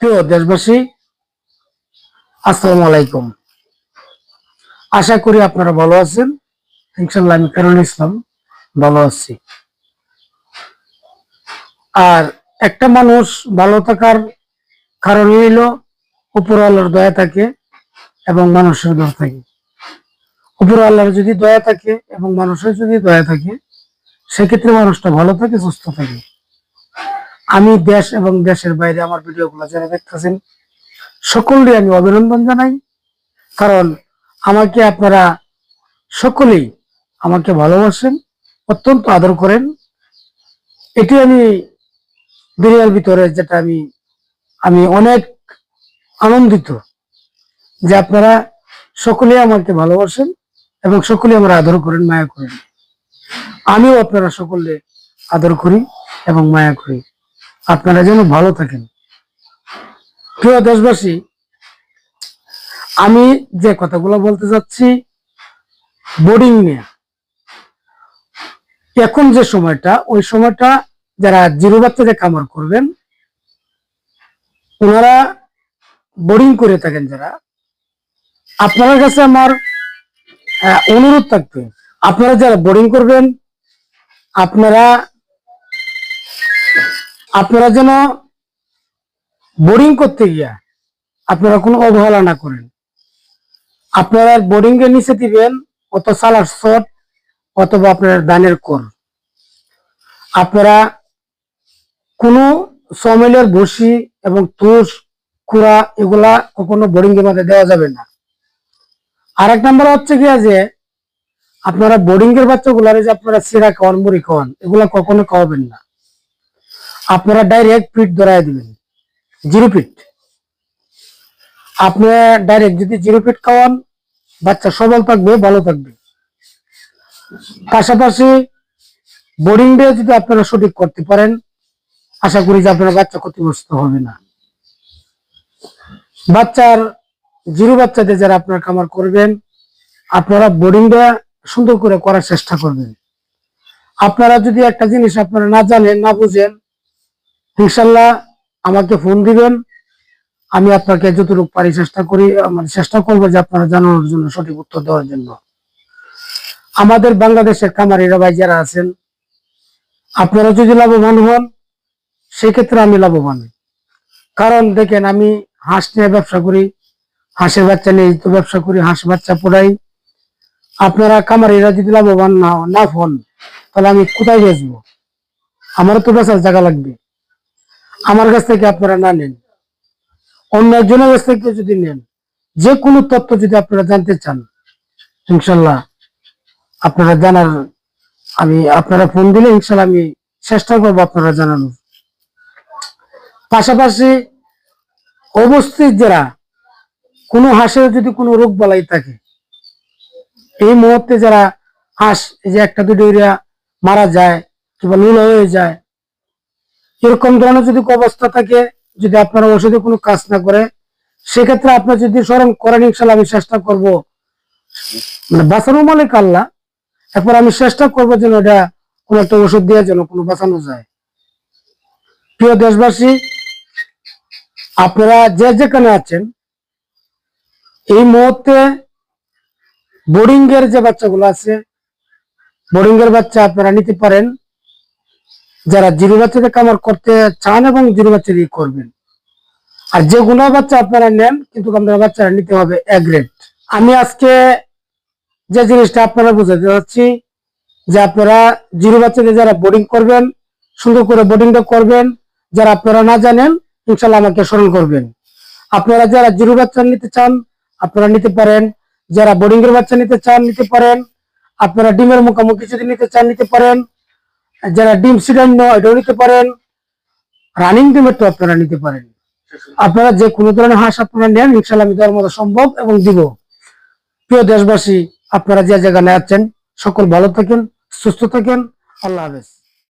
প্রিয় দেশবাসী, আসসালামু আলাইকুম। আশা করি আপনারা ভালো আছেন। ইনশাআল্লাহ আমি কারুল ইসলাম ভালো আছি। আর একটা মানুষ ভালো থাকার কারণ হইল উপর আল্লাহর দয়া থাকে এবং মানুষের দয়া থাকে। উপর আল্লাহর যদি দয়া থাকে এবং মানুষের যদি দয়া থাকে, সেক্ষেত্রে মানুষটা ভালো থাকে, সুস্থ থাকে। আমি দেশ এবং দেশের বাইরে আমার ভিডিওগুলো যারা দেখতেছেন সকলকে আমি অভিনন্দন জানাই। কারণ আমাকে আপনারা সকলেই আমাকে ভালোবাসেন, অত্যন্ত আদর করেন। এটি আমি দুনিয়ার ভিতরে যেটা আমি আমি অনেক আনন্দিত যে আপনারা সকলেই আমাকে ভালোবাসেন এবং সকলেই আমরা আদর করেন, মায়া করেন। আমিও আপনারা সকলে আদর করি এবং মায়া করি। আপনারা যেন ভালো থাকেন। প্রিয় দেশবাসী, আমি যে কথাগুলো বলতে যাচ্ছি বোর্ডিং নিয়ে, এখন যে সময়টা, ওই সময়টা যারা জিরো বাচ্চাদের কামার করবেন, ওনারা বোর্ডিং করে থাকেন যারা, আপনার কাছে আমার অনুরোধ থাকবে, আপনারা যারা বোর্ডিং করবেন, আপনারা আপনারা যেন বোর্ডিং করতে গিয়া আপনারা কোনো অবহেলা না করেন। আপনারা বোর্ডিং এর নিচে দিবেন অত সালার শট অথবা আপনার দানের কর। আপনারা কোনো সমেলের বসি এবং তুষ কুড়া এগুলা কখনো বোর্ডিং এর মধ্যে দেওয়া যাবে না। আর এক নাম্বার হচ্ছে কি যে আপনারা বোর্ডিং এর বাচ্চাগুলারে যে আপনারা সিরা খাওয়ান, মুড়ি খাওয়ান, এগুলা কখনো খাওয়াবেন না। আপনারা ডাইরেক্ট ফিট ধরাই দিবেন, জিরো ফিট। আপনি ডাইরেক্ট যদি জিরো ফিট খাওয়ান, বাচ্চা সবল থাকবে, ভালো থাকবে। পাশাপাশি বোর্ডিং ডে যদি আপনারা সঠিক করতে পারেন, আশা করি যে আপনার বাচ্চা ক্ষতিগ্রস্ত হবে না। বাচ্চার জিরো বাচ্চাদের যারা আপনার খামার করবেন, আপনারা বোর্ডিংটা সুন্দর করে করার চেষ্টা করবেন। আপনারা যদি একটা জিনিস আপনারা না জানেন, না বুঝেন, ইনশাল্লাহ আমাকে ফোন দিবেন। আমি আপনাকে যতটুকু পারি চেষ্টা করবো যে আপনারা জানানোর জন্য, সঠিক উত্তর দেওয়ার জন্য। আমাদের বাংলাদেশের খামারিরা ভাই যারা আছেন, আপনারা যদি লাভবান হন, সেক্ষেত্রে আমি লাভবান। কারণ দেখেন, আমি হাঁস নিয়ে ব্যবসা করি, হাঁসের বাচ্চা নিয়ে তো ব্যবসা করি, হাঁস বাচ্চা পড়াই। আপনারা খামারিরা যদি লাভবান না হন, তাহলে আমি কোথায় বেচবো? আমারও তো বেচার জায়গা লাগবে। আমার কাছ থেকে আপনারা না নেন, অন্য একজনের কাছ থেকে যদি নেন, যে কোনো তথ্য যদি আপনারা জানতে চান, ইনশাল্লাহ আপনারা জানার, আপনারা ফোন দিলে ইনশাল্লাহ আমি চেষ্টা করবো আপনারা জানানোর। পাশাপাশি অবস্থিত যারা কোনো হাঁসের যদি কোনো রোগ বালাই থাকে, এই মুহূর্তে যারা হাঁস এই যে একটা দুটো মারা যায় কিংবা নীল হয়ে যায়, এরকম ধরনের যদি অবস্থা থাকে, যদি আপনারা ওষুধে কোনো কাজ না করে, সেক্ষেত্রে আপনার যদি স্মরণ করেন, ইনশাল্লাহ আমি চেষ্টা করব, মানে বাঁচানো মালিক আল্লাহ। এরপর আমি চেষ্টা করবো যেন এটা কোনো একটা ওষুধ দিয়ে যেন কোনো বাঁচানো যায়। প্রিয় দেশবাসী, আপনারা যে যেখানে আছেন, এই মুহূর্তে বোর্ডিং এর যে বাচ্চাগুলো আছে, বোর্ডিং এর বাচ্চা আপনারা নিতে পারেন। যারা জিরো বাচ্চাদের কামার করতে চান এবং জিরো বাচ্চা দিয়ে করবেন। আর যে গুণা বাচ্চা আপনারা নেন, কিন্তু আপনারা বাচ্চারা নিতে হবে এ গ্রেড। আমি আজকে যে জিনিসটা আপনারা বুঝাতে চাচ্ছি, যে আপনারা জিরো বাচ্চাদের যারা বোর্ডিং করবেন, সুন্দর করে বোর্ডিংটা করবেন। যারা আপনারা না জানেন, ইনশাল্লাহ আমাকে স্মরণ করবেন। আপনারা যারা জিরো বাচ্চা নিতে চান, আপনারা নিতে পারেন। যারা বোর্ডিং এর বাচ্চা নিতে চান, নিতে পারেন। আপনারা ডিমের মুখোমুখি যদি নিতে চান, নিতে পারেন। যারা ডিম সিডান এটাও নিতে পারেন। রানিং ডিমের তো আপনারা নিতে পারেন। আপনারা যে কোনো ধরনের হাঁস আপনারা নেন, ইনশাল্লাহ আমি দেওয়ার মতো সম্ভব এবং দিব। প্রিয় দেশবাসী, আপনারা যে জায়গায় আছেন, সকল ভালো থাকেন, সুস্থ থাকেন। আল্লাহ হাফেজ।